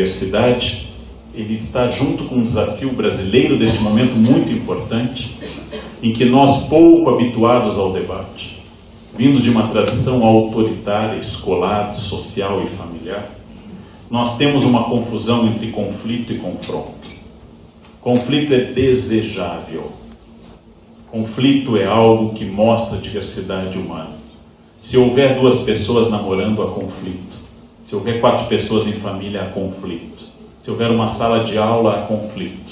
Universidade, ele está junto com um desafio brasileiro desse momento muito importante, em que nós, pouco habituados ao debate, vindo de uma tradição autoritária, escolar, social e familiar, nós temos uma confusão entre conflito e confronto. Conflito é desejável. Conflito é algo que mostra a diversidade humana. Se houver duas pessoas namorando, há conflito. Se houver 4 pessoas em família, há conflito. Se houver uma sala de aula, há conflito.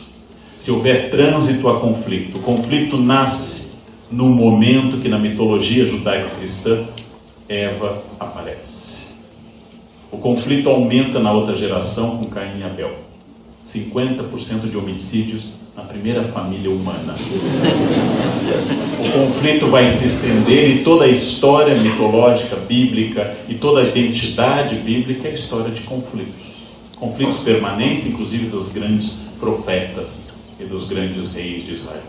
Se houver trânsito, há conflito. O conflito nasce no momento que na mitologia judaico-cristã Eva aparece. O conflito aumenta na outra geração com Caim e Abel. 50% de homicídios na primeira família humana. O conflito vai se estender e toda a história mitológica, bíblica e toda a identidade bíblica é história de conflitos. Conflitos permanentes, inclusive dos grandes profetas e dos grandes reis de Israel.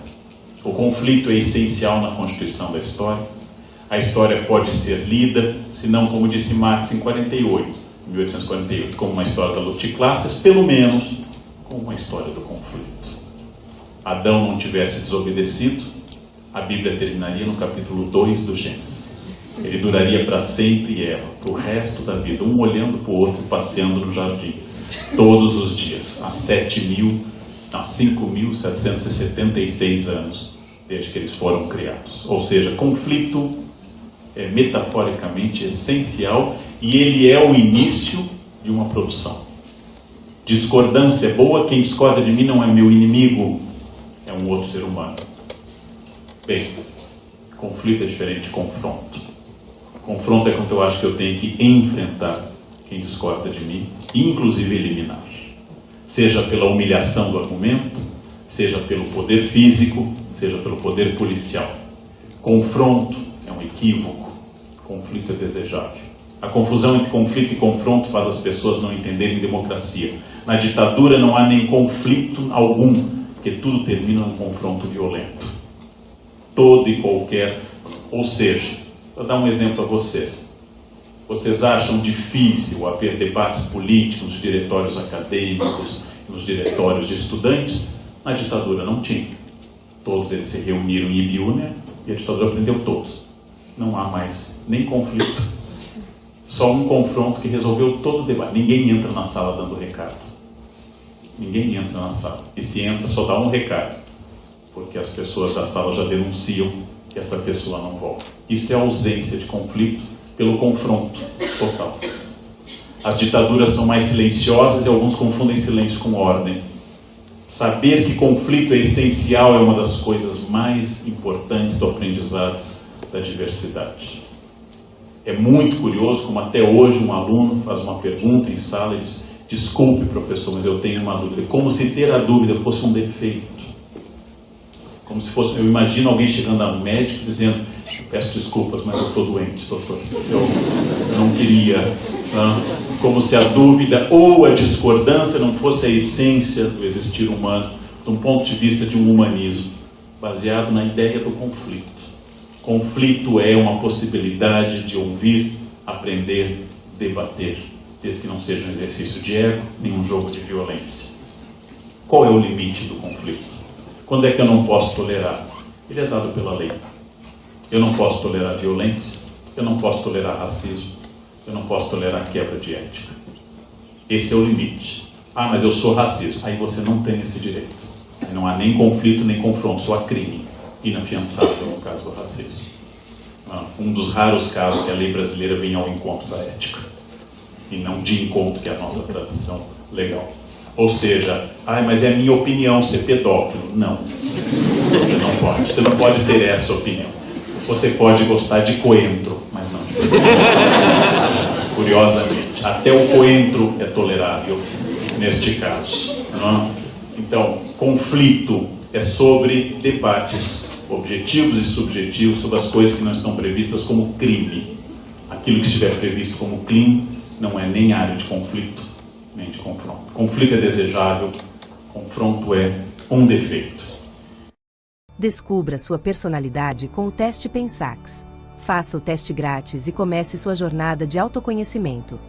O conflito é essencial na constituição da história. A história pode ser lida, se não, como disse Marx em 1848, como uma história da luta de classes, pelo menos como uma história do conflito. Adão não tivesse desobedecido, a Bíblia terminaria no capítulo 2 do Gênesis. Ele duraria para sempre e Eva, para o resto da vida, um olhando para o outro, passeando no jardim, todos os dias, há 5.776 anos, desde que eles foram criados. Ou seja, conflito é metaforicamente essencial e ele é o início de uma produção. Discordância é boa, quem discorda de mim não é meu inimigo, é um outro ser humano. Bem, conflito é diferente de confronto. Confronto é quando eu acho que eu tenho que enfrentar quem discorda de mim, inclusive eliminar. Seja pela humilhação do argumento, seja pelo poder físico, seja pelo poder policial. Confronto é um equívoco, conflito é desejável. A confusão entre conflito e confronto faz as pessoas não entenderem democracia. Na ditadura não há nem conflito algum, porque tudo termina num confronto violento. Todo e qualquer. Ou seja, vou dar um exemplo a vocês. Vocês acham difícil haver debates políticos nos diretórios acadêmicos, nos diretórios de estudantes? Na ditadura não tinha. Todos eles se reuniram em Ibiúna e a ditadura prendeu todos. Não há mais nem conflito. Só um confronto que resolveu todo o debate. Ninguém entra na sala dando recado. Ninguém entra na sala. E se entra, só dá um recado. Porque as pessoas da sala já denunciam que essa pessoa não volta. Isso é ausência de conflito pelo confronto total. As ditaduras são mais silenciosas e alguns confundem silêncio com ordem. Saber que conflito é essencial é uma das coisas mais importantes do aprendizado da diversidade. É muito curioso como até hoje um aluno faz uma pergunta em sala e diz: desculpe, professor, mas eu tenho uma dúvida. Como se ter a dúvida fosse um defeito. Como se fosse, eu imagino alguém chegando ao médico dizendo: peço desculpas, mas eu estou doente, doutor. Eu não queria. Não? Como se a dúvida ou a discordância não fosse a essência do existir humano, de um ponto de vista de um humanismo, baseado na ideia do conflito. Conflito é uma possibilidade de ouvir, aprender, debater, desde que não seja um exercício de ego, nem um jogo de violência. Qual é o limite do conflito? Quando é que eu não posso tolerar? Ele é dado pela lei. Eu não posso tolerar violência, eu não posso tolerar racismo, eu não posso tolerar quebra de ética. Esse é o limite. Ah, mas eu sou racista. Aí você não tem esse direito. Aí não há nem conflito, nem confronto, só há crime. Inafiançável no caso do racismo. Um dos raros casos que a lei brasileira vem ao encontro da ética e não de encontro, que é a nossa tradição legal. Ou seja, mas é a minha opinião ser pedófilo. Não, você não pode. Você não pode ter essa opinião. Você pode gostar de coentro, mas não de pedófilo. Curiosamente, até o coentro é tolerável neste caso. Não? Então, conflito é sobre debates objetivos e subjetivos sobre as coisas que não estão previstas como crime. Aquilo que estiver previsto como crime não é nem área de conflito, nem de confronto. Conflito é desejável, confronto é um defeito. Descubra sua personalidade com o teste Pensax. Faça o teste grátis e comece sua jornada de autoconhecimento.